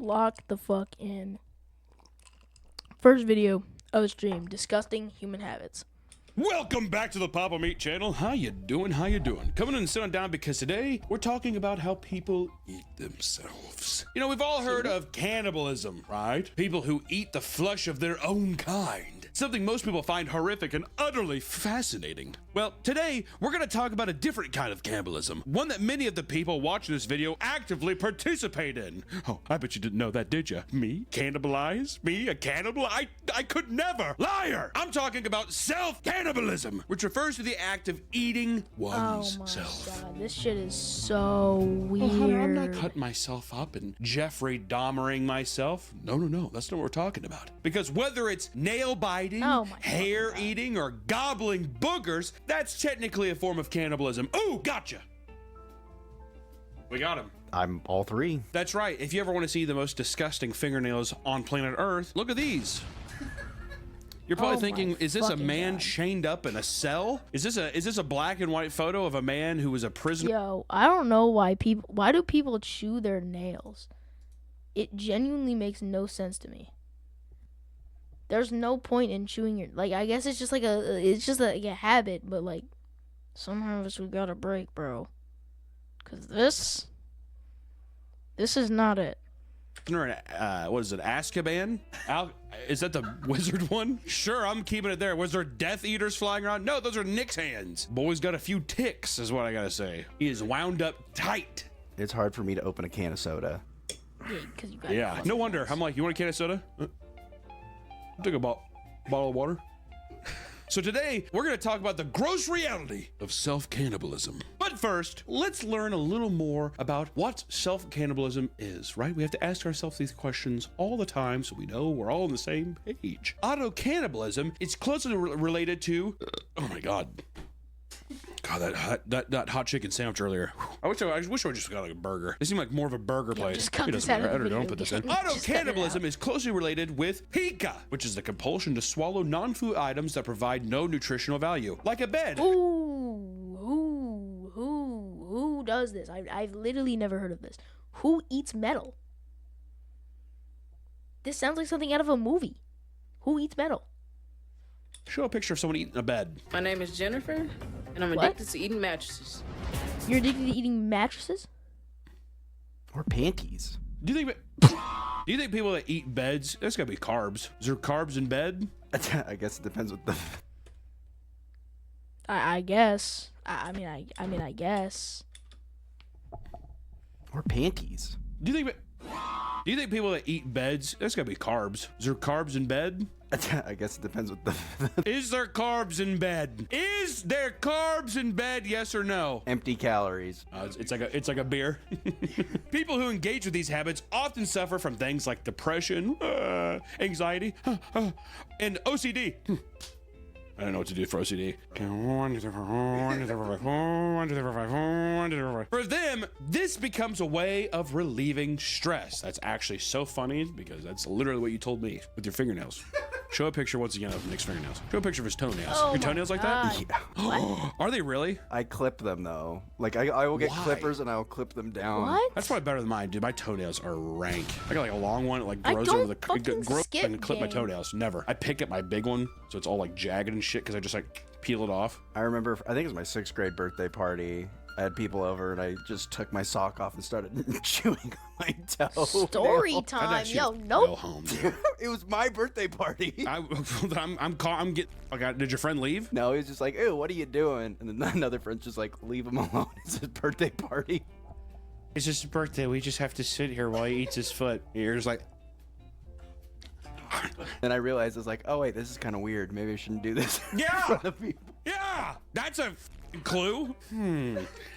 Lock the fuck in. First video of the stream, disgusting human habits. Welcome back to the Papa Meat channel. How you doing? How you doing? Coming in and sitting down because today we're talking about how people eat themselves. You know, we've all heard of cannibalism, right? People who eat the flesh of their own kind. Something most people find horrific and utterly fascinating. Well, today we're going to talk about a different kind of cannibalism. One that many of the people watching this video actively participate in. Oh, I bet you didn't know that, did you? Me? Cannibalize? Me? A cannibal? I could never. Liar! I'm talking about self-cannibalism, which refers to the act of eating one's Oh my self. god, this shit is so weird. Well, honey, I'm not cutting myself up and Jeffrey Dahmering myself. No, that's not what we're talking about. Because whether it's nail biting, Oh my hair eating, or gobbling boogers, that's technically a form of cannibalism. Ooh, gotcha. We got him. I'm all three. That's right. If you ever want to see the most disgusting fingernails on planet Earth, look at these. You're probably Oh thinking, my is this a fucking man God. chained up in a cell? Is this a black and white photo of a man who was a prisoner? Yo, I don't know why do people chew their nails? It genuinely makes no sense to me. There's no point in chewing your, like, I guess it's just like a habit, but like somehow we gotta break, bro. Cause this is not it. What is it, Azkaban? Is that the wizard one? Sure, I'm keeping it there. Was there Death Eaters flying around? No, those are Nick's hands. Boy's got a few ticks, is what I gotta say. He is wound up tight. It's hard for me to open a can of soda. Yeah, cause you got Yeah, no wonder. I'm like, you want a can of soda? Take a bottle of water. So today, we're going to talk about the gross reality of self-cannibalism. But first, let's learn a little more about what self-cannibalism is, right? We have to ask ourselves these questions all the time so we know we're all on the same page. Auto-cannibalism is closely related to... oh my God. God, that hot chicken sandwich earlier. I wish I just got like a burger. It seemed like more of a burger place. just cut It this doesn't out of the matter. Don't video put this in. again. Just cut it Auto-cannibalism out. is closely related with pica, which is the compulsion to swallow non-food items that provide no nutritional value, like a bed. Who does this? I've literally never heard of this. Who eats metal? This sounds like something out of a movie. Who eats metal? Show a picture of someone eating a bed. My name is Jennifer, and I'm What? addicted to eating mattresses. You're addicted to eating mattresses? Or panties. Do you think people that eat beds, there's gotta be carbs. Is there carbs in bed? I guess it depends what the... I guess. I mean, I guess. Or panties. Do you think people that eat beds, there's gotta be carbs. Is there carbs in bed? I guess it depends what the... Is there carbs in bed? Is there carbs in bed? Yes or no? Empty calories. It's like a beer. People who engage with these habits often suffer from things like depression, anxiety, and OCD. I don't know what to do for OCD. For them, this becomes a way of relieving stress. That's actually so funny because that's literally what you told me with your fingernails. Show a picture once again of Nick's fingernails. Show a picture of his toenails. Oh Your my toenails like that? God. Yeah. Are they really? I clip them though. Like I will get Why? clippers and I will clip them down. What? That's probably better than mine, dude. My toenails are rank. I got like a long one, it like I grows don't over the fucking grows skip, and clip my gang. toenails. Never. I pick up my big one, so it's all like jagged and shit because I just like peel it off. I remember, I think it was my 6th grade birthday party. I had people over and I just took my sock off and started chewing on my toe. Story I'd time. actually Yo, go nope. home. Dude. It was my birthday party. I'm getting. Okay, did your friend leave? No, he was just like, ew, what are you doing? And then another friend's just like, leave him alone. It's his birthday party. It's just his birthday. We just have to sit here while he eats his foot. You're just like. And I realized I was like, oh wait, this is kind of weird. Maybe I shouldn't do this. in Yeah! front of people. Yeah, that's a clue.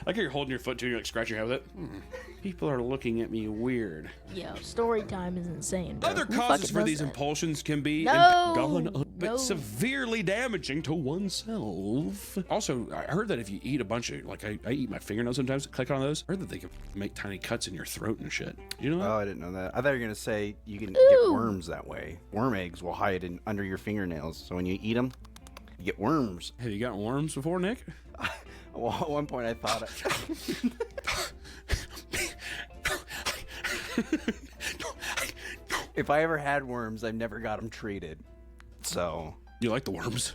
Like you're holding your foot too, and you're like scratching your head with it. People are looking at me weird. Yo, story time is insane, bro. Other Who causes fucking for does these that? impulsions can be No, but no. severely damaging to oneself. Also, I heard that if you eat a bunch of, like I eat my fingernails sometimes, click on those, I heard that they can make tiny cuts in your throat and shit. You know that? Oh, I didn't know that. I thought you were gonna say you can Ooh. get worms that way. Worm eggs will hide under your fingernails, so when you eat them, you get worms. Have you gotten worms before, Nick? Well, at one point I thought, If I ever had worms, I've never got them treated. So You like the worms?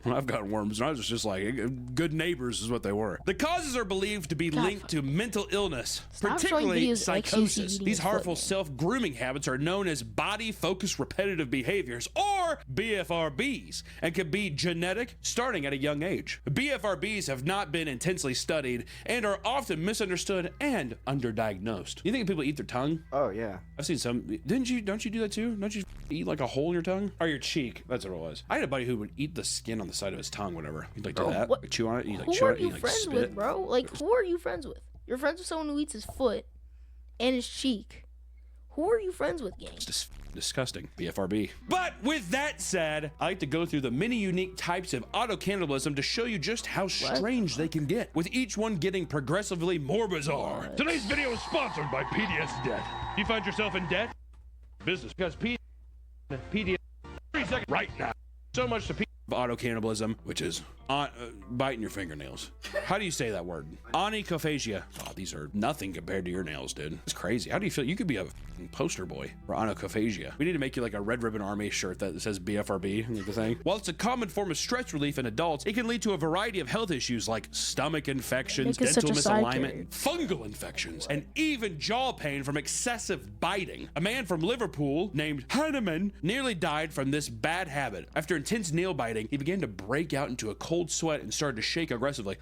Well, I've got worms, and I was just like, good neighbors is what they were. The causes are believed to be linked to mental illness, Stop particularly showing videos like psychosis. CCD These harmful equipment. self-grooming habits are known as body-focused repetitive behaviors, or BFRBs, and can be genetic, starting at a young age. BFRBs have not been intensely studied and are often misunderstood and underdiagnosed. You think people eat their tongue? oh yeah. I've seen some. Don't you do that too? Don't you eat like a hole in your tongue or your cheek? That's what it was. I had a buddy who would eat the skin on the side of his tongue, whatever. He'd like do that, what- like chew on it. He'd like Who chew on are it. you He'd like friends spit. with, bro? Like, who are you friends with? You're friends with someone who eats his foot and his cheek. Who are you friends with, gang? It's disgusting. BFRB. But with that said, I like to go through the many unique types of auto-cannibalism to show you just how strange they can get, with each one getting progressively more bizarre. Today's video is sponsored by PDS Debt. You find yourself in debt? Business, because PDS 3 seconds right now. So much to Auto-cannibalism, which is biting your fingernails. How do you say that word? Onychophagia. Oh, these are nothing compared to your nails, dude. It's crazy. How do you feel? You could be a f***ing poster boy for onychophagia. We need to make you like a Red Ribbon Army shirt that says BFRB, like the thing. While it's a common form of stress relief in adults, it can lead to a variety of health issues like stomach infections, Nick is dental such a side misalignment, fungal infections, and even jaw pain from excessive biting. A man from Liverpool named Hanneman nearly died from this bad habit. After intense nail biting, he began to break out into a cold sweat and started to shake aggressively.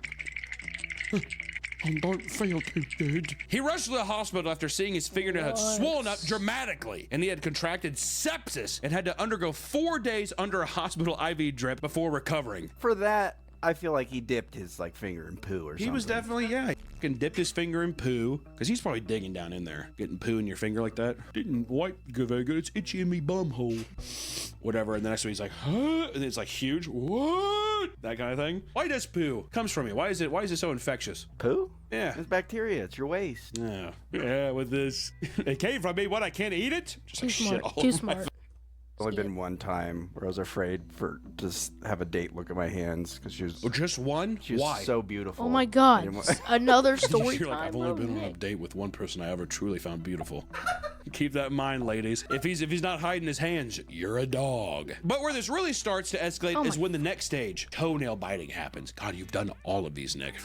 I don't feel too good. He rushed to the hospital after seeing his fingernail had swollen up dramatically, and he had contracted sepsis and had to undergo 4 days under a hospital IV drip before recovering. For that, I feel like he dipped his like finger in poo or something. He was definitely, yeah, he fucking dipped his finger in poo, because he's probably digging down in there, getting poo in your finger like that. Didn't wipe very good, it's itchy in me bum hole. Whatever, and the next one he's like, huh? And it's like huge, what? That kind of thing. Why does poo? Comes from you. Why is it so infectious? poo. Yeah. It's bacteria. It's your waste. Yeah, with this. It came from me, what, I can't eat it? Just Too like shit smart. all Too over my smart. Only been one time where I was afraid for just have a date look at my hands because she was Just one? she was Why? so beautiful. Oh my I God! didn't wa- Another story You're like, time. I've only bro. been on a Nick. date with one person I ever truly found beautiful. Keep that in mind, ladies. If he's not hiding his hands, you're a dog. But where this really starts to escalate Oh is my- when the next stage, toenail biting, happens. God, you've done all of these, Nick.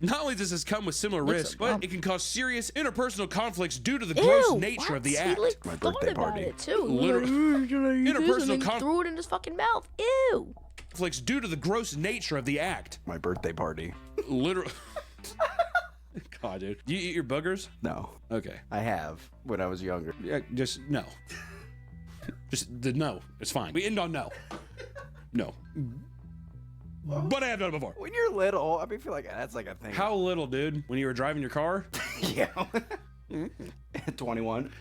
Not only does this come with similar risks, but it can cause serious interpersonal conflicts due to the gross Ew, nature of what? the He, act. like, My thought birthday about party. it too. Literally. Interpersonal Interpersonal conf- threw it in his fucking mouth. Ew. Conflicts due to the gross nature of the act. My birthday party. Literally. God, dude. Do you eat your boogers? No, Okay. I have when I was younger. Yeah, just no. Just the no. It's fine. We end on no. No. But I have done it before. When you're little, I mean, I feel like that's like a thing. How little, dude? When you were driving your car? Yeah. 21.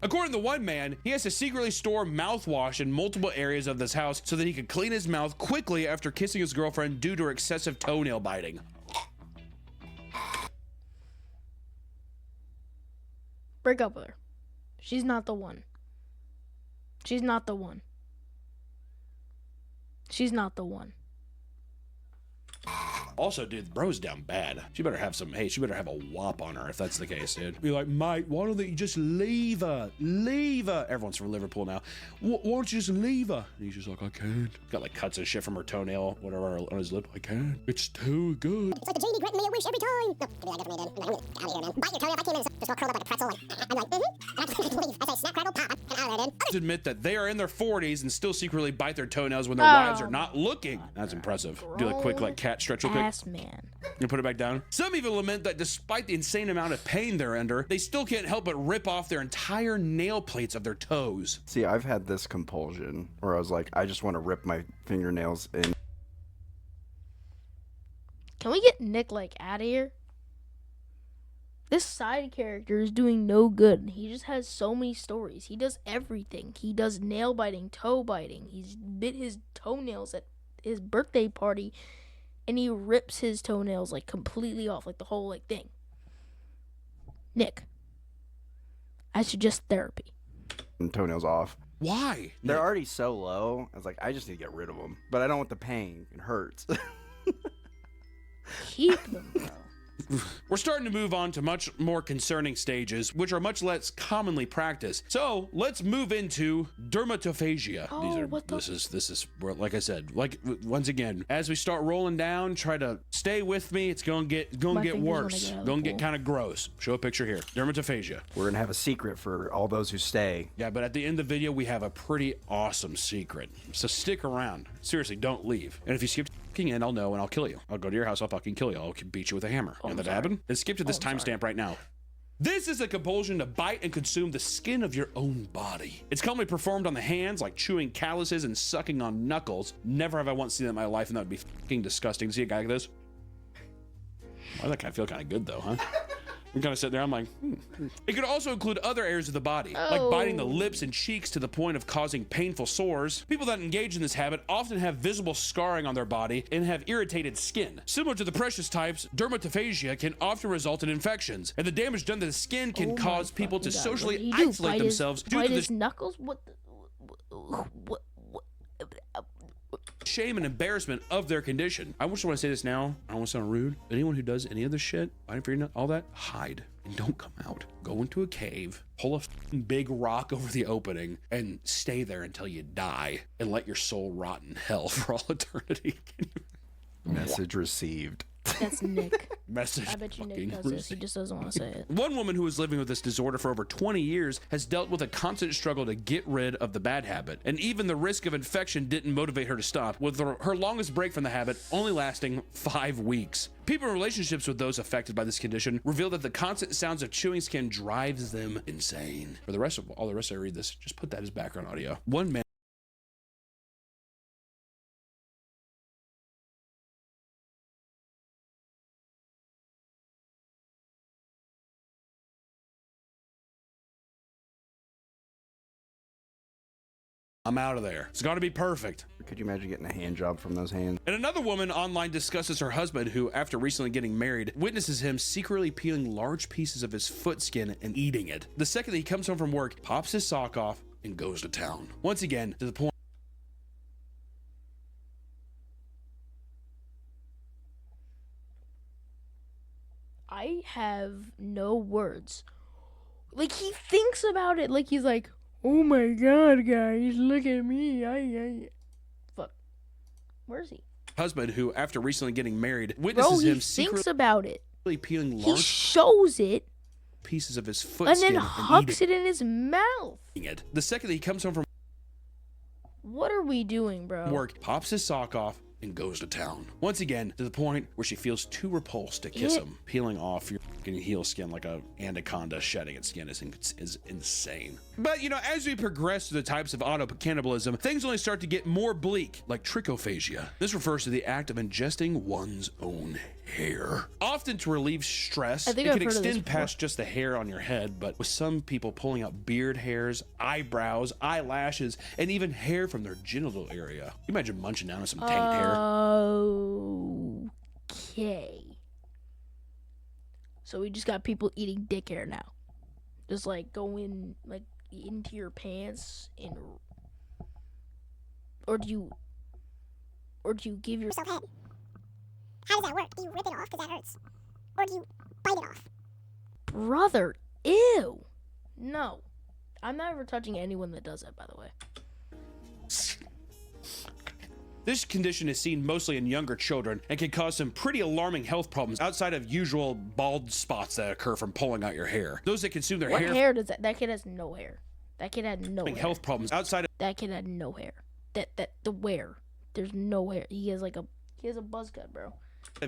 According to one man, he has to secretly store mouthwash in multiple areas of this house so that he could clean his mouth quickly after kissing his girlfriend due to her excessive toenail biting. Break up with her. She's not the one. She's not the one. She's not the one. Also, dude, bro's down bad. She better have some, hey, she better have a whop on her if that's the case, dude. Be like, mate, why don't you just leave her? Leave her. Everyone's from Liverpool now. Why don't you just leave her? And he's just like, I can't. Got like cuts and shit from her toenail, whatever, on his lip. I can't. It's too good. It's like the genie granting me a wish every time. No, maybe I definitely did. I'm like, I'm out of here, man. Bite your toe if I came in, just all curled up like a pretzel. I'm like, And I just leave. I say, snap, crackle, pop. I'm out of there, dude. Admit that they are in their 40s and still secretly bite their toenails when their Oh wives are not looking. That's impressive. Do a quick like cat stretch real quick. Ass man. You put it back down. Some even lament that despite the insane amount of pain they're under, they still can't help but rip off their entire nail plates of their toes. See, I've had this compulsion where I was like, I just want to rip my fingernails in. Can we get Nick like out of here? This side character is doing no good. He just has so many stories. He does everything. He does nail biting, toe biting. He's bit his toenails at his birthday party, and he rips his toenails like completely off, like the whole like thing. Nick, I suggest therapy. And toenails off. Why? They're already so low. I was like, I just need to get rid of them. But I don't want the pain. It hurts. Keep them, bro. We're starting to move on to much more concerning stages, which are much less commonly practiced. So let's move into dermatophagia. Oh, what the- This is where, like I said, once again, as we start rolling down, try to stay with me. It's gonna get My fingers wanna worse. get out of the Gonna get pool. kind of gross. Show a picture here. Dermatophagia. We're gonna have a secret for all those who stay. Yeah, but at the end of the video, we have a pretty awesome secret. So stick around. Seriously, don't leave. And if you skip fucking in, I'll know and I'll kill you. I'll go to your house, I'll fucking kill you. I'll beat you with a hammer. You know that happen? Then skip to this timestamp right now. This is a compulsion to bite and consume the skin of your own body. It's commonly performed on the hands, like chewing calluses and sucking on knuckles. Never have I once seen that in my life, and that would be fucking disgusting to see a guy like this. Why does that guy feel kind of good though, huh? I'm kind of sitting there, I'm like, It could also include other areas of the body, like biting the lips and cheeks to the point of causing painful sores. People that engage in this habit often have visible scarring on their body and have irritated skin. Similar to the precious types, dermatophagia can often result in infections, and the damage done to the skin can Oh my cause people to fucking God, what socially did he do? isolate Bite his- themselves due bite to his the knuckles? What? shame and embarrassment of their condition. I just want to say this now. I don't want to sound rude. Anyone who does any of this shit, fighting for your nut, all that, hide and don't come out. Go into a cave, pull a f***ing big rock over the opening, and stay there until you die, and let your soul rot in hell for all eternity. Message received. That's Nick. Message. I bet you fucking Nick does this. He received. just doesn't want to say it. One woman who was living with this disorder for over 20 years has dealt with a constant struggle to get rid of the bad habit, and even the risk of infection didn't motivate her to stop, with her longest break from the habit only lasting 5 weeks. People in relationships with those affected by this condition reveal that the constant sounds of chewing skin drives them insane. For the rest of all the rest I read this, just put that as background audio. One man I'm out of there. It's got to be perfect. Could you imagine getting a hand job from those hands? And another woman online discusses her husband who, after recently getting married, witnesses him secretly peeling large pieces of his foot skin and eating it. The second that he comes home from work, pops his sock off and goes to town. Once again, to the point I have no words. Like, he thinks about it like he's like, oh my God, guys, look at me. Fuck. Where is he? husband who, after recently getting married, Bro, witnesses he him thinks secretly about it. peeling He large shows it pieces of his foot and skin then and hucks it in his mouth. eating it. The second that he comes home from What are we doing, bro? work, pops his sock off, and goes to town. Once again, to the point where she feels too repulsed to kiss him. Peeling off your fucking heel skin like a anaconda shedding its skin is insane. But, you know, as we progress through the types of auto-cannibalism, things only start to get more bleak, like trichophagia. This refers to the act of ingesting one's own hair. Often to relieve stress, I think it I've can heard of this extend before. past just the hair on your head, but with some people pulling out beard hairs, eyebrows, eyelashes, and even hair from their genital area. Can you imagine munching down on some taint hair? Okay. So we just got people eating dick hair now. Just like go in like into your pants and or do you give your Yourself head. How does that work? Do you rip it off because that hurts? Or do you bite it off? brother? Ew. No. I'm not ever touching anyone that does that, by the way. This condition is seen mostly in younger children and can cause some pretty alarming health problems outside of usual bald spots that occur from pulling out your hair. Those that consume their What hair, hair does that kid has no hair. That kid had no hair. health problems outside of That kid had no hair. The where? There's no hair. He has a buzz cut, bro.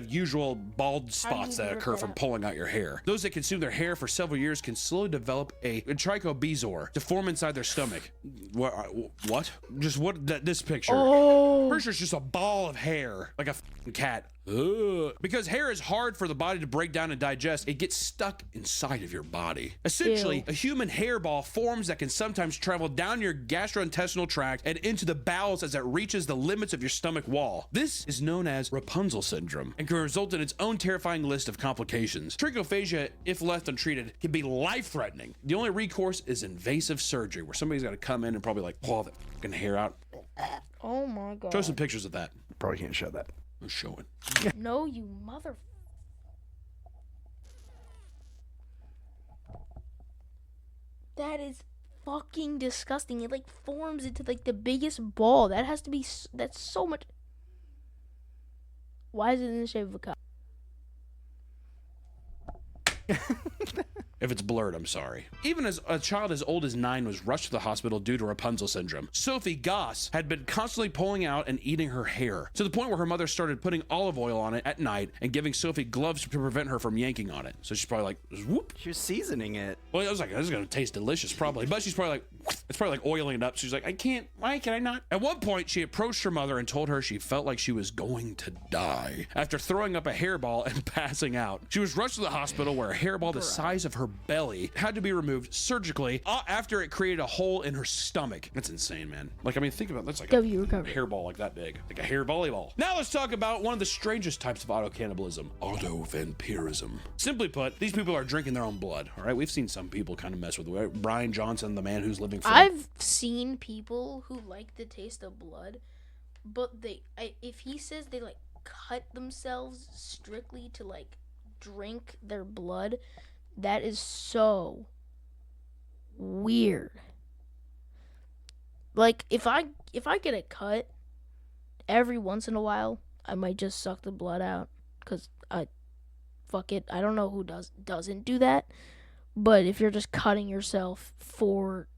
usual bald spots you that rip occur that from out? pulling out your hair. Those that consume their hair for several years can slowly develop a trichobezor to form inside their stomach. What? Just what? This picture. Oh. Pretty sure it's just a ball of hair, like a f***ing cat. Ugh. Because hair is hard for the body to break down and digest, it gets stuck inside of your body. Essentially, Ew. a human hairball forms that can sometimes travel down your gastrointestinal tract and into the bowels as it reaches the limits of your stomach wall. This is known as Rapunzel syndrome and can result in its own terrifying list of complications. Trichophagia, if left untreated, can be life-threatening. The only recourse is invasive surgery, where somebody's got to come in and probably like pull that fucking hair out. Oh my god. Show some pictures of that. Probably can't show that. I'll show it. No, you mother. That is fucking disgusting. It like forms into like the biggest ball. That has to be. That's so much. Why is it in the shape of a cup? If it's blurred, I'm sorry. Even as a child as old as 9 was rushed to the hospital due to Rapunzel syndrome, Sophie Goss had been constantly pulling out and eating her hair, to the point where her mother started putting olive oil on it at night and giving Sophie gloves to prevent her from yanking on it. So she's probably like, whoop. She was seasoning it. Well, I was like, this is gonna taste delicious, probably. But she's probably like, it's probably like oiling it up. She's like, I can't, why can I not? At one point, she approached her mother and told her she felt like she was going to die after throwing up a hairball and passing out. She was rushed to the hospital where a hairball the size of her belly had to be removed surgically after it created a hole in her stomach. That's insane, man. Like, I mean, think about that's like a hairball like that big, like a hair volleyball. Now let's talk about one of the strangest types of auto-cannibalism, auto-vampirism. Simply put, these people are drinking their own blood, all right? We've seen some people kind of mess with it. Brian Johnson, the man who's living for... I've seen people who like the taste of blood, but if he says they like cut themselves strictly to like drink their blood, that is so weird. Like if I get a cut every once in a while, I might just suck the blood out cuz fuck it. I don't know who doesn't do that. But if you're just cutting yourself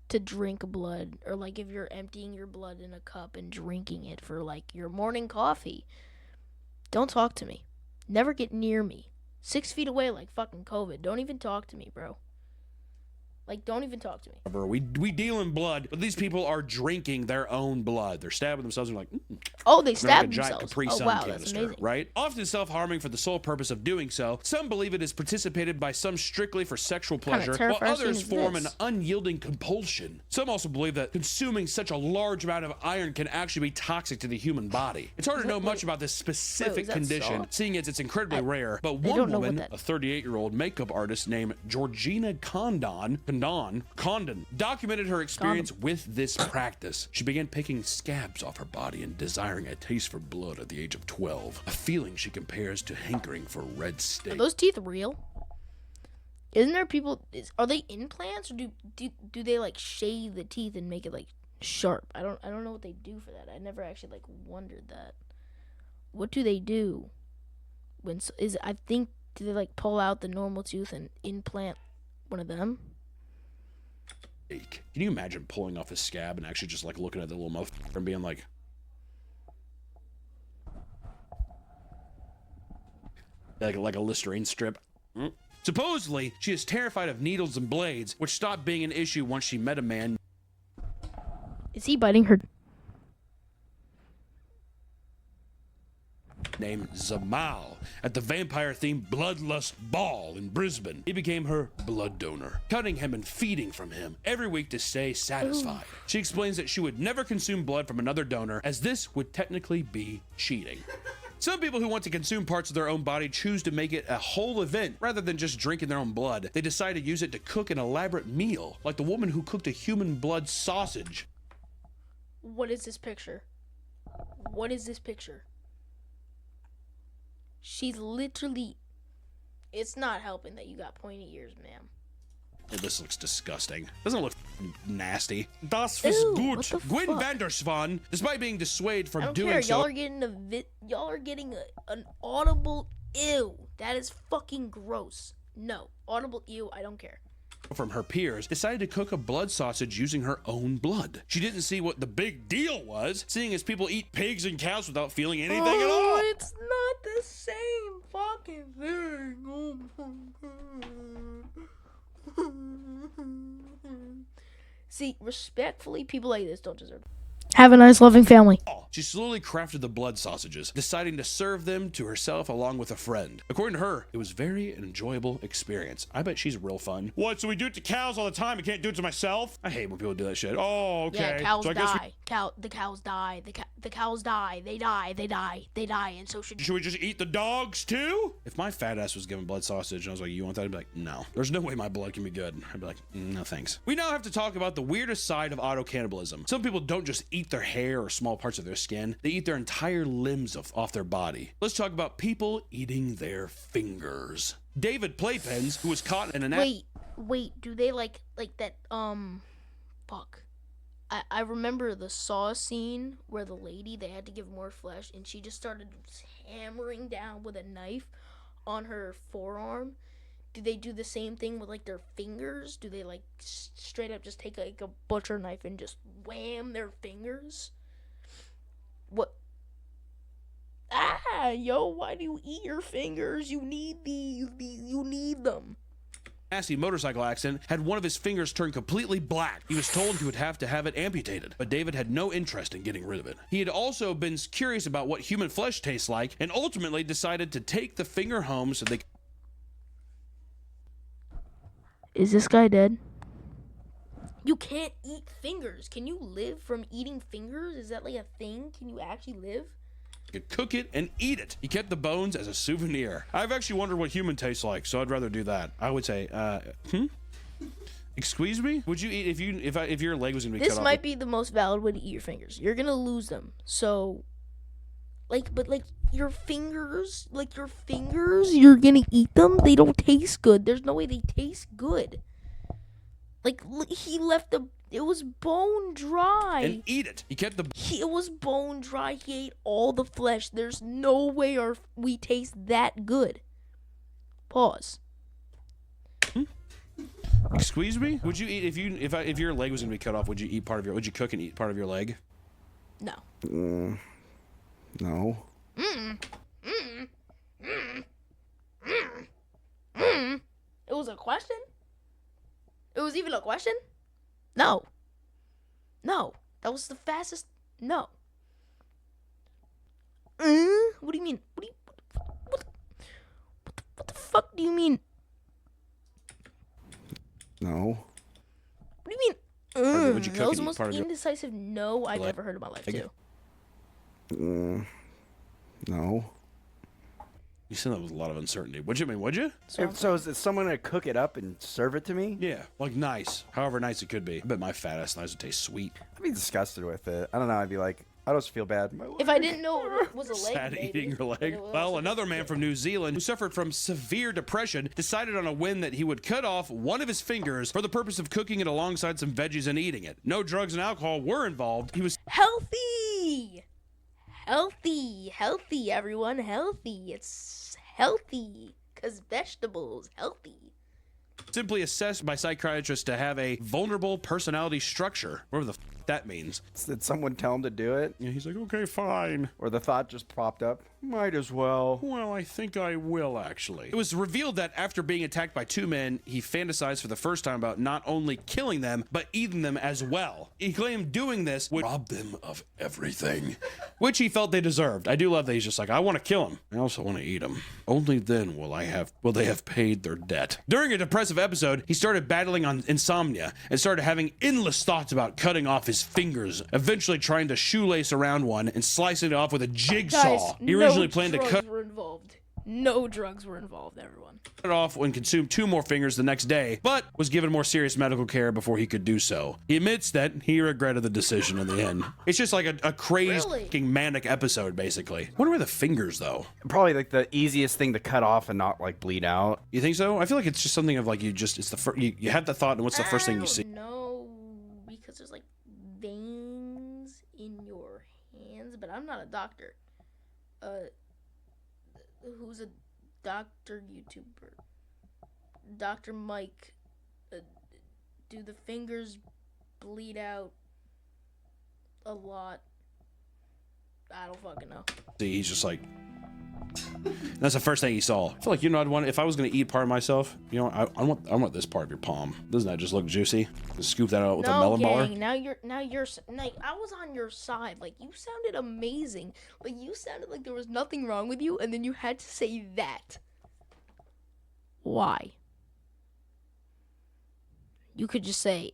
to drink blood, or like if you're emptying your blood in a cup and drinking it for like your morning coffee, don't talk to me. Never get near me. 6 feet away like fucking COVID. Don't even talk to me, bro. Like, don't even talk to me. We deal in blood, but these people are drinking their own blood. They're stabbing themselves and like, oh, they stab like a giant themselves. Capri Oh, Sun wow, canister, that's amazing. right? Often self-harming for the sole purpose of doing so. Some believe it is participated by some strictly for sexual pleasure, while others form an unyielding compulsion. Some also believe that consuming such a large amount of iron can actually be toxic to the human body. It's hard to know much about this specific condition, seeing as it's incredibly rare. But one woman, a 38-year-old makeup artist named Georgina Condon, documented her experience with this practice. She began picking scabs off her body and desiring a taste for blood at the age of 12, a feeling she compares to hankering for red steak. Are those teeth real? Isn't there people? Are they implants, or do they like shave the teeth and make it like sharp? I don't know what they do for that. I never actually like wondered that. What do they do? I think, do they like pull out the normal tooth and implant one of them? Can you imagine pulling off a scab and actually just like looking at the little mouth and being like, like a Listerine strip? Supposedly, she is terrified of needles and blades, which stopped being an issue once she met a man. Is he biting her? Named Zamal at the vampire-themed Bloodlust Ball in Brisbane. He became her blood donor, cutting him and feeding from him every week to stay satisfied. Ooh. She explains that she would never consume blood from another donor, as this would technically be cheating. Some people who want to consume parts of their own body choose to make it a whole event rather than just drinking their own blood. They decide to use it to cook an elaborate meal, like the woman who cooked a human blood sausage. What is this picture? What is this picture? She's literally... It's not helping that you got pointy ears, ma'am. Oh, this looks disgusting. Doesn't it look nasty? Das ist gut. Gwen Vandersvan, despite being dissuaded from doing so... Y'all are getting an audible ew. That is fucking gross. No. Audible ew, I don't care. From her peers, decided to cook a blood sausage using her own blood. She didn't see what the big deal was, seeing as people eat pigs and cows without feeling anything at all. It's not the same fucking thing. Oh my God. See, respectfully, people like this don't deserve it. Have a nice, loving family. She slowly crafted the blood sausages, deciding to serve them to herself along with a friend. According to her, it was very an enjoyable experience. I bet she's real fun. What, so we do it to cows all the time? I can't do it to myself? I hate when people do that shit. Oh, okay. Yeah, cows die. The cows die. The cows die. They die. And so should we just eat the dogs too? If my fat ass was given blood sausage and I was like, you want that? I'd be like, no. There's no way my blood can be good. I'd be like, no thanks. We now have to talk about the weirdest side of auto-cannibalism. Some people don't just eat their hair or small parts of their skin. They eat their entire limbs off their body. Let's talk about people eating their fingers. David Playpens, who was caught in an... Wait, Wait, do they like that? Fuck. I remember the Saw scene where the lady, they had to give more flesh, and she just started hammering down with a knife on her forearm. Do they do the same thing with like their fingers? Do they like straight up just take like a butcher knife and just wham their fingers? What? Yo, why do you eat your fingers? You need these. You need them. Nasty motorcycle accident had one of his fingers turn completely black. He was told he would have to have it amputated, but David had no interest in getting rid of it. He had also been curious about what human flesh tastes like and ultimately decided to take the finger home so they... Is this guy dead? You can't eat fingers. Can you live from eating fingers? Is that like a thing? Can you actually live? could cook it and eat it. He kept the bones as a souvenir. I've actually wondered what human tastes like, so I'd rather do that. I would say, excuse me? Would you eat if your leg was gonna be cut off? This might be the most valid way to eat your fingers. You're gonna lose them. So, but your fingers, you're gonna eat them. They don't taste good. There's no way they taste good. He left it was bone dry. And eat it. He kept the... It was bone dry. He ate all the flesh. There's no way we taste that good. Pause. Excuse me? Would you eat if your leg was gonna be cut off? Would you cook and eat part of your leg? No. No. It was a question? It was even a question? No. That was the fastest. No. What do you mean? What the fuck do you mean? No. What do you mean? Would you cook That was and the eat most part of your indecisive no I've leg? ever heard in my life, too. No. You said that with a lot of uncertainty. Would you? So is someone gonna cook it up and serve it to me? Yeah, like nice. However nice it could be. I bet my fat ass knives would taste sweet. I'd be disgusted with it. I don't know. I'd be like, I just feel bad. If I didn't know it was a leg, Sad maybe. eating your But leg. it was Well, also another just man from New Zealand who suffered from severe depression decided on a whim that he would cut off one of his fingers for the purpose of cooking it alongside some veggies and eating it. No drugs and alcohol were involved. He was healthy, everyone. Healthy. It's healthy because vegetables healthy. simply assessed by psychiatrists to have a vulnerable personality structure, whatever the that means. Did someone tell him to do it? Yeah, he's like, okay, fine. Or the thought just popped up? Might as well. Well, I think I will, actually. It was revealed that after being attacked by two men, he fantasized for the first time about not only killing them, but eating them as well. He claimed doing this would rob them of everything, which he felt they deserved. I do love that he's just like, I want to kill him. I also want to eat him. Only then will they have paid their debt. During a depressive episode, he started battling on insomnia and started having endless thoughts about cutting off his fingers, eventually trying to shoelace around one and slicing it off with a jigsaw. Guys, He originally planned to cut were involved. No drugs were involved, everyone. it off and consumed 2 more fingers the next day, but was given more serious medical care before he could do so. He admits that he regretted the decision in the end. It's just like a crazed, Really? fucking manic episode, basically. Wonder where the fingers, though. Probably like the easiest thing to cut off and not like bleed out. You think so? I feel like it's just something of like it's the first, you have the thought, and what's the first thing you see? No, because there's like veins in your hands, but I'm not a doctor. Who's a doctor YouTuber? Dr. Mike. Do the fingers bleed out a lot? I don't fucking know. See, he's just like, that's the first thing he saw. I feel like, I'd want, if I was going to eat part of myself, I want this part of your palm. Doesn't that just look juicy? Just scoop that out with a melon baller. Now you're I was on your side. Like, you sounded amazing. Like, you sounded like there was nothing wrong with you, and then you had to say that. Why? You could just say,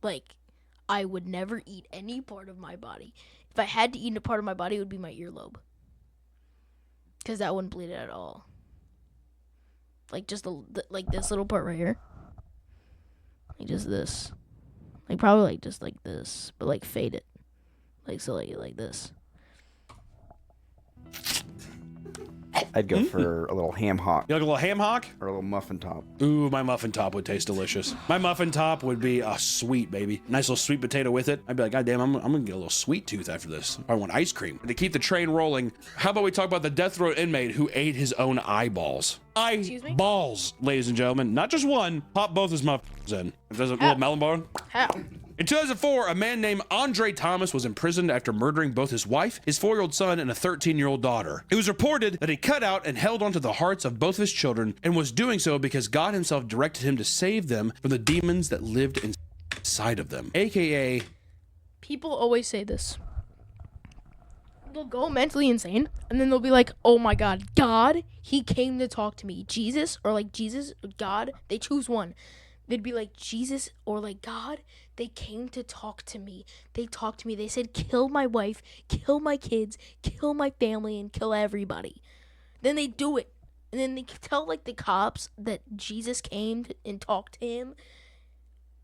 like, I would never eat any part of my body. If I had to eat a part of my body, it would be my earlobe. Because that wouldn't bleed at all. Like, just like this little part right here. Like, just this. Like, probably like just like this. But like fade it. Like, so like this. I'd go for a little ham hock You like a little ham hock? or a little muffin top. Ooh, my muffin top would taste delicious. My muffin top would be sweet, baby. Nice little sweet potato with it. I'd be like, God damn, I'm gonna get a little sweet tooth after this. I want ice cream. And to keep the train rolling, how about we talk about the death row inmate who ate his own eyeballs? Excuse me? Eyeballs, ladies and gentlemen. Not just one. Pop both his muffins in. If there's a little melon bar. How? In 2004, a man named Andre Thomas was imprisoned after murdering both his wife, his 4-year-old son, and a 13-year-old daughter. It was reported that he cut out and held onto the hearts of both of his children and was doing so because God himself directed him to save them from the demons that lived inside of them, aka People always say this. They'll go mentally insane, and then they'll be like, oh my God, God, he came to talk to me. Jesus, or like Jesus, God, they choose one. They'd be like, Jesus, or like, God, they came to talk to me. They talked to me. They said, kill my wife, kill my kids, kill my family, and kill everybody. Then they do it. And then they tell like the cops that Jesus came and talked to him.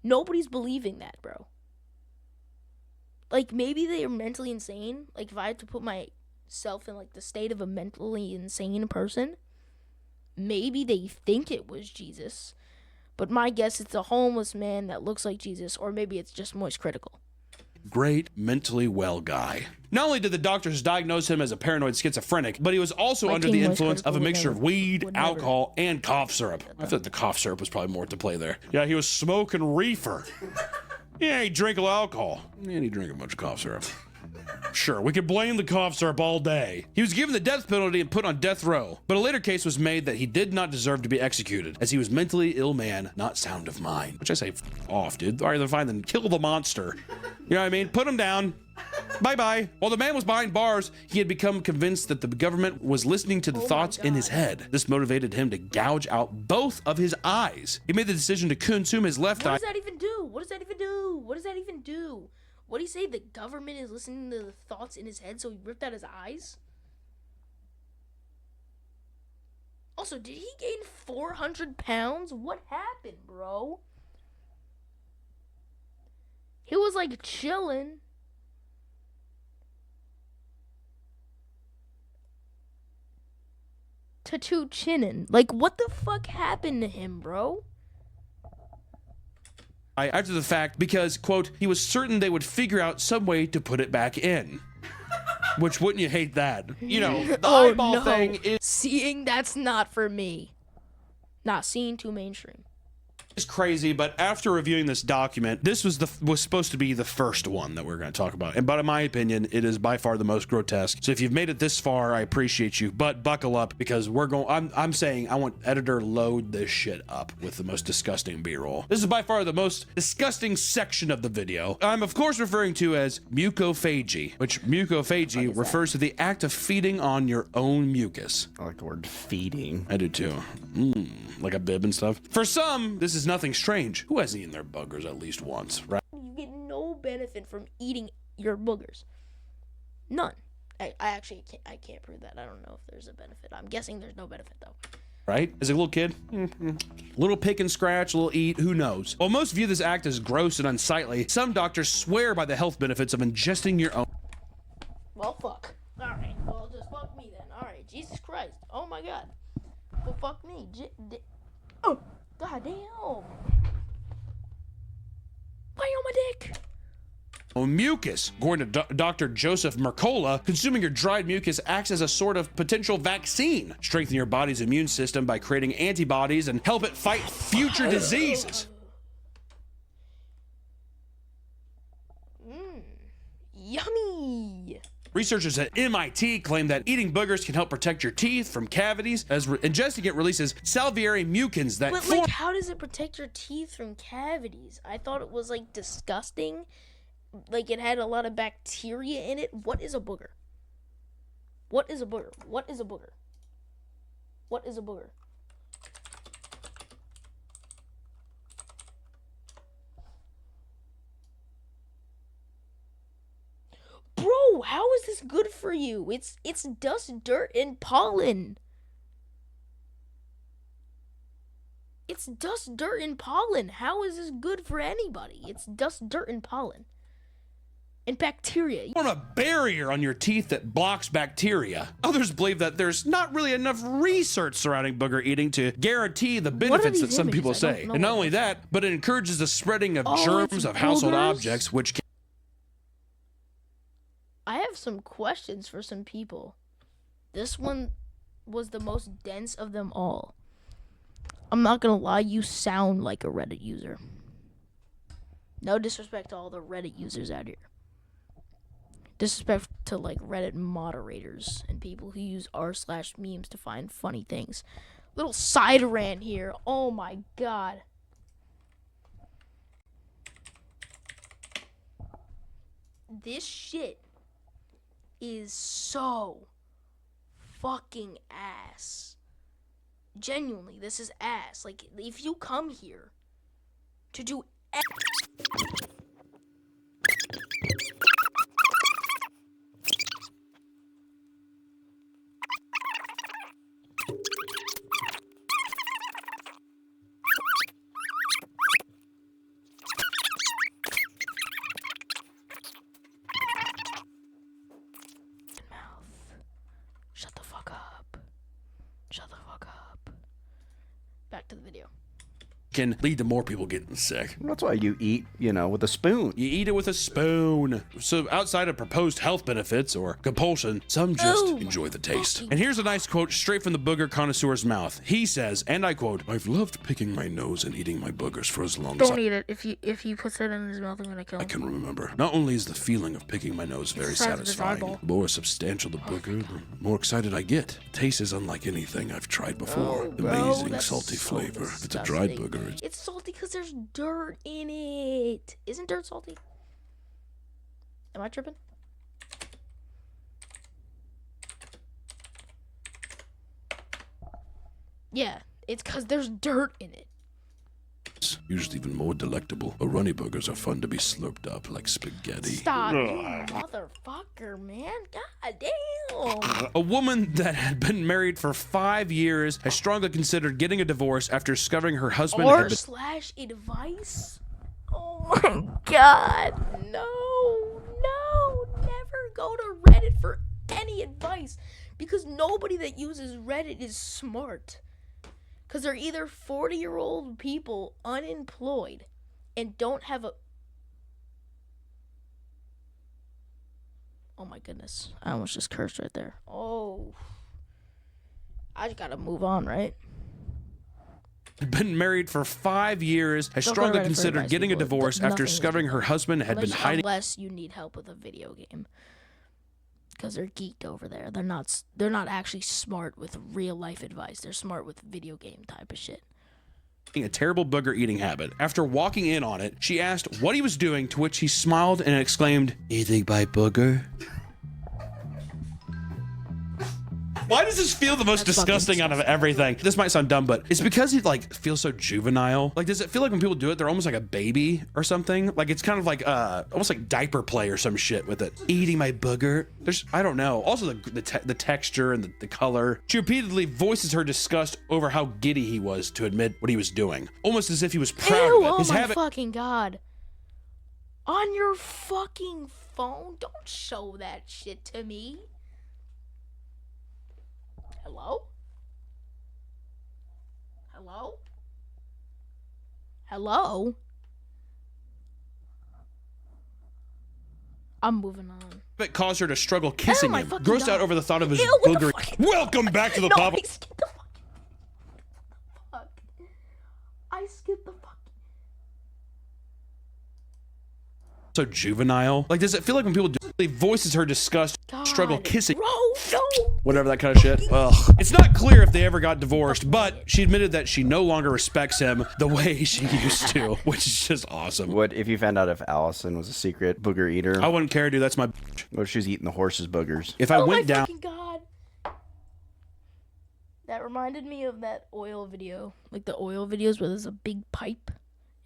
Nobody's believing that, bro. Like, maybe they are mentally insane. Like, if I had to put myself in like the state of a mentally insane person, maybe they think it was Jesus. But my guess, it's a homeless man that looks like Jesus, or maybe it's just Moist Critical. great mentally well guy. Not only did the doctors diagnose him as a paranoid schizophrenic, but he was also My under King the Moist influence of a Critical mixture would of weed, would never- alcohol, and cough syrup. I thought the cough syrup was probably more to play there. Yeah, he was smoking reefer. Yeah, he drank a little alcohol. And he drank a bunch of cough syrup. Sure, we could blame the cough syrup all day. He was given the death penalty and put on death row, but a later case was made that he did not deserve to be executed, as he was mentally ill man, not sound of mind. Which I say, off, dude. Rather fine than kill the monster. You know what I mean? Put him down. Bye-bye. While the man was behind bars, he had become convinced that the government was listening to the thoughts in his head. This motivated him to gouge out both of his eyes. He made the decision to consume his left eye. What does that even do? What does that even do? What does that even do? What do you say? The government is listening to the thoughts in his head, so he ripped out his eyes? Also, did he gain 400 pounds? What happened, bro? He was like chilling. To chinning. Like, what the fuck happened to him, bro? After the fact because, quote, he was certain they would figure out some way to put it back in. Which, wouldn't you hate that? You know, the eyeball thing is Seeing, that's not for me. Not seeing too mainstream. crazy, but after reviewing this document, this was supposed to be the first one that we're going to talk about. And but in my opinion, it is by far the most grotesque. So if you've made it this far, I appreciate you, but buckle up because we're going I'm saying I want editor load this shit up with the most disgusting B-roll. This is by far the most disgusting section of the video. I'm of course referring to as mucophagy, which mucophagy refers to the act of feeding on your own mucus. I like the word feeding. I do too. Like a bib and stuff. For some, this is nothing strange. Who hasn't eaten their buggers at least once, right? You get no benefit from eating your boogers. None. I actually can't prove that. I don't know if there's a benefit. I'm guessing there's no benefit though. Right? As a little kid, little pick and scratch, little eat, who knows? While most view this act as gross and unsightly, some doctors swear by the health benefits of ingesting your own. Well, fuck. All right. Well, just fuck me then. All right. Jesus Christ. Oh my God. Well, fuck me. Oh, goddamn. Why on my dick? Mucus. According to Dr. Joseph Mercola, consuming your dried mucus acts as a sort of potential vaccine, strengthen your body's immune system by creating antibodies and help it fight future diseases. Yummy. Researchers at MIT claim that eating boogers can help protect your teeth from cavities, as ingesting it releases salivary mucins that But form. like, how does it protect your teeth from cavities? I thought it was like disgusting. Like it had a lot of bacteria in it. What is a booger? What is a booger? What is a booger? What is a booger? Bro, how is this good for you? It's dust, dirt, and pollen. It's dust, dirt, and pollen. How is this good for anybody? It's dust, dirt, and pollen. and bacteria. Form a barrier on your teeth that blocks bacteria. Others believe that there's not really enough research surrounding booger eating to guarantee the benefits that these some images? people I don't say. know And not what only this is. that, but it encourages the spreading of Oh, germs it's of household boogers? objects, which can I have some questions for some people. This one was the most dense of them all. I'm not gonna lie, you sound like a Reddit user. No disrespect to all the Reddit users out here. Disrespect to like Reddit moderators and people who use r/memes to find funny things. Little side rant here. Oh my god. This shit is so fucking ass. Genuinely, this is ass. Like, if you come here to do Shut the fuck up. Shut the fuck up. Back to the video. lead to more people getting sick. That's why you eat, with a spoon. You eat it with a spoon. So outside of proposed health benefits or compulsion, some just Oh enjoy the taste. fucking- And here's a nice quote straight from the booger connoisseur's mouth. He says, and I quote, "I've loved picking my nose and eating my boogers for as long as Don't eat it. If he puts it in his mouth, I'm gonna kill I him. can remember. Not only is the feeling of picking my nose very the size of his satisfying, eyeball. the more substantial the booger, the more excited I get. Taste is unlike anything I've tried before. Oh, bro, Amazing that's salty so flavor. If it's a dried disgusting. booger, It's salty because there's dirt in it. Isn't dirt salty? Am I tripping? Yeah, it's because there's dirt in it. it's usually even more delectable. But runny boogers are fun to be slurped up like spaghetti. Stop, you motherfucker, man. God damn. A woman that had been married for 5 years has strongly considered getting a divorce after discovering her husband had Or been slash advice? Oh my god. No, never go to Reddit for any advice. Because nobody that uses Reddit is smart. Because they're either 40-year-old people unemployed and don't have a... Oh my goodness. I almost just cursed right there. Oh. I just gotta move on, right? been married for 5 years has Don't go to strongly Reddit for considered advice, getting a people. divorce Nothing after is discovering her husband had been hiding. Unless you need help with a video game. Because they're geeked over there. They're not actually smart with real life advice. They're smart with video game type of shit. A terrible booger eating habit. After walking in on it, she asked what he was doing, to which he smiled and exclaimed, "Eating my booger?" Why does this feel the most That's fucking disgusting out of everything? This might sound dumb, but it's because it like feels so juvenile. Like, does it feel like when people do it, they're almost like a baby or something? Like it's kind of like almost like diaper play or some shit with it. Eating my booger. I don't know. Also the texture and the color. She repeatedly voices her disgust over how giddy he was to admit what he was doing, almost as if he was proud Ew, of it. oh His my habit. fucking god. On your fucking phone? Don't show that shit to me. Hello? Hello? Hello? I'm moving on. It caused her to struggle kissing my him, fucking grossed out God. over the thought of his Ew, what the booger. fuck? Welcome back to the No, Papa. I skipped the fuck. I skipped the fuck. So juvenile. Like, does it feel like when people do it, voices her disgust, struggle God. kissing, Bro, no. whatever that kind of shit? Ugh. It's not clear if they ever got divorced, but she admitted that she no longer respects him the way she used to, which is just awesome. What if you found out if Allison was a secret booger eater? I wouldn't care, dude. That's my. What if she was eating the horse's boogers? If I Oh went my down. fucking god. That reminded me of that oil video. Like the oil videos where there's a big pipe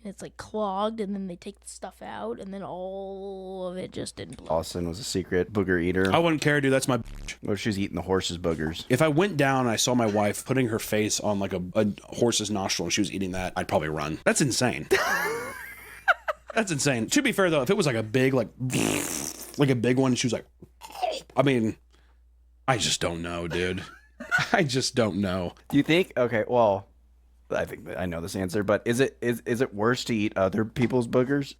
and it's like clogged and then they take the stuff out and then all of it just didn't blow. Allison was a secret booger eater. I wouldn't care, dude. That's my. What if she was eating the horse's boogers? If I went down and I saw my wife putting her face on like a horse's nostril and she was eating that, I'd probably run. That's insane. That's insane. To be fair though, if it was like a big like like a big one. And she was like, I mean, I just don't know, dude. I just don't know. Do you think? Okay, well, I think that I know this answer, but is it worse to eat other people's boogers?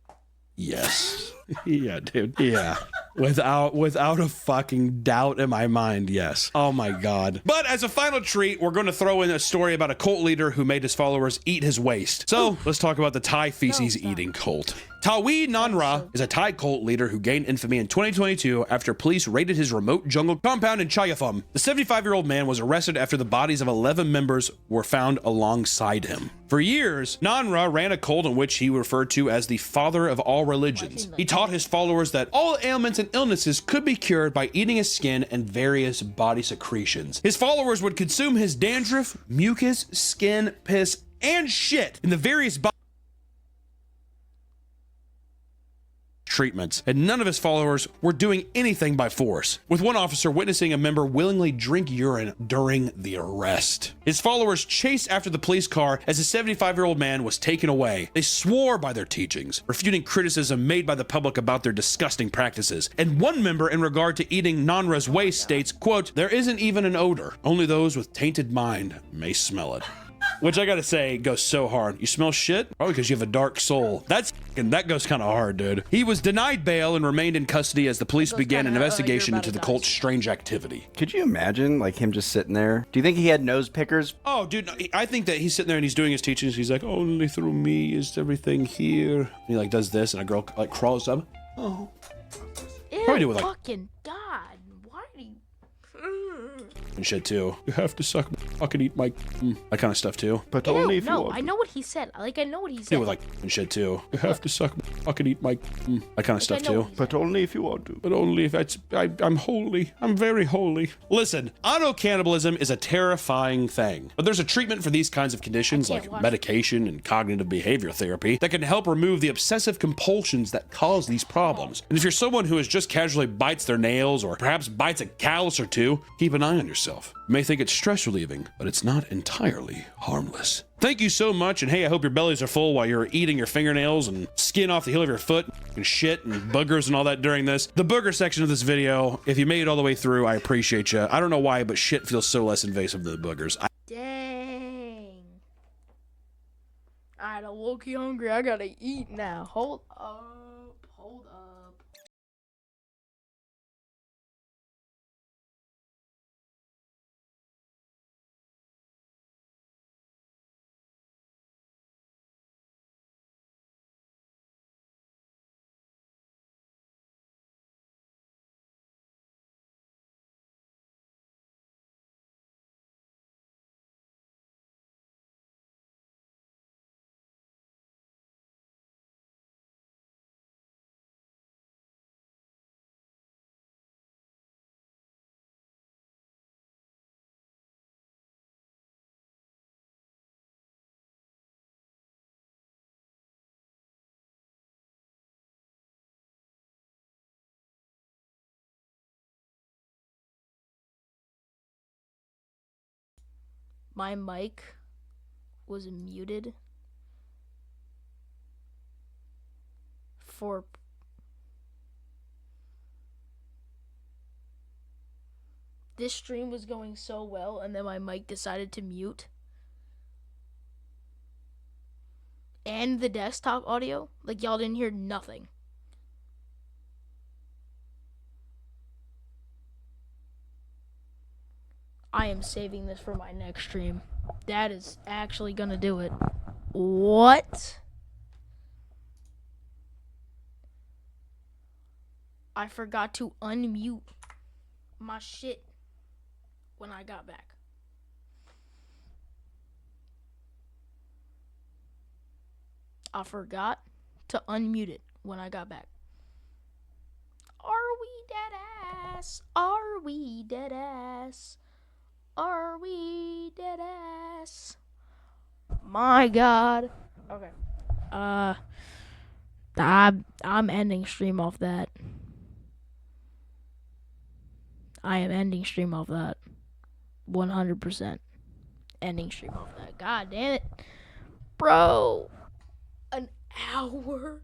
Yes. Yeah, dude. Yeah. Without a fucking doubt in my mind, yes. Oh my God. But as a final treat, we're going to throw in a story about a cult leader who made his followers eat his waste. So let's talk about the Thai feces eating cult. Tawi Nanra is a Thai cult leader who gained infamy in 2022 after police raided his remote jungle compound in Chayaphum. The 75-year-old man was arrested after the bodies of 11 members were found alongside him. For years, Nanra ran a cult in which he referred to as the father of all religions. He taught his followers that all ailments and illnesses could be cured by eating his skin and various body secretions. His followers would consume his dandruff, mucus, skin, piss, and shit in the various treatments, and none of his followers were doing anything by force, with one officer witnessing a member willingly drink urine during the arrest. His followers chased after the police car as the 75-year-old man was taken away. They swore by their teachings, refuting criticism made by the public about their disgusting practices. And one member, in regard to eating Nanra's waste, states, quote, "There isn't even an odor. Only those with tainted mind may smell it." Which I gotta say goes so hard. You smell shit? Probably because you have a dark soul. That goes kind of hard, dude. He was denied bail and remained in custody as the police began an investigation into the cult's strange activity. Could you imagine, like, him just sitting there? Do you think he had nose pickers? Oh, dude, I think that he's sitting there and he's doing his teachings. He's like, only through me is everything here. And he like does this, and a girl like crawls up. Oh. Probably do it with, like, fucking God. Why do you... and shit too. You have to suck my cock and eat my that kind of stuff too. But Ew, only if you no, want I know what he said. Like, I know what he Do said. it with like and shit too. You have to suck my cock and eat my that kind of stuff I know too. what he But only if you want to. But only if I'm holy. I'm very holy. Listen, auto-cannibalism is a terrifying thing. But there's a treatment for these kinds of conditions, can't like watch medication and cognitive behavior therapy, that can help remove the obsessive compulsions that cause these problems. And if you're someone who is just casually bites their nails or perhaps bites a callus or two, keep an eye on yourself. You may think it's stress relieving, but it's not entirely harmless. Thank you so much, and hey, I hope your bellies are full while you're eating your fingernails and skin off the heel of your foot and shit and boogers and all that during this. The booger section of this video, if you made it all the way through, I appreciate you. I don't know why, but shit feels so less invasive than the boogers. Dang. Alright, I'm low-key hungry. I gotta eat now. Hold up. Hold up. My mic was muted for this stream was going so well, and then my mic decided to mute. And the desktop audio, like, y'all didn't hear nothing. I am saving this for my next stream. That is actually gonna do it. What? I forgot to unmute my shit when I got back. I forgot to unmute it when I got back. Are we dead ass? Are we dead ass? Are we dead ass? My God. Okay. I'm ending stream off that. I am ending stream off that. 100%. Ending stream off that. God damn it. Bro. An hour?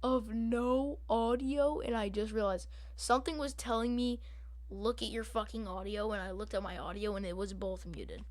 of no audio, and I just realized something was telling me, look at your fucking audio, and I looked at my audio and it was both muted.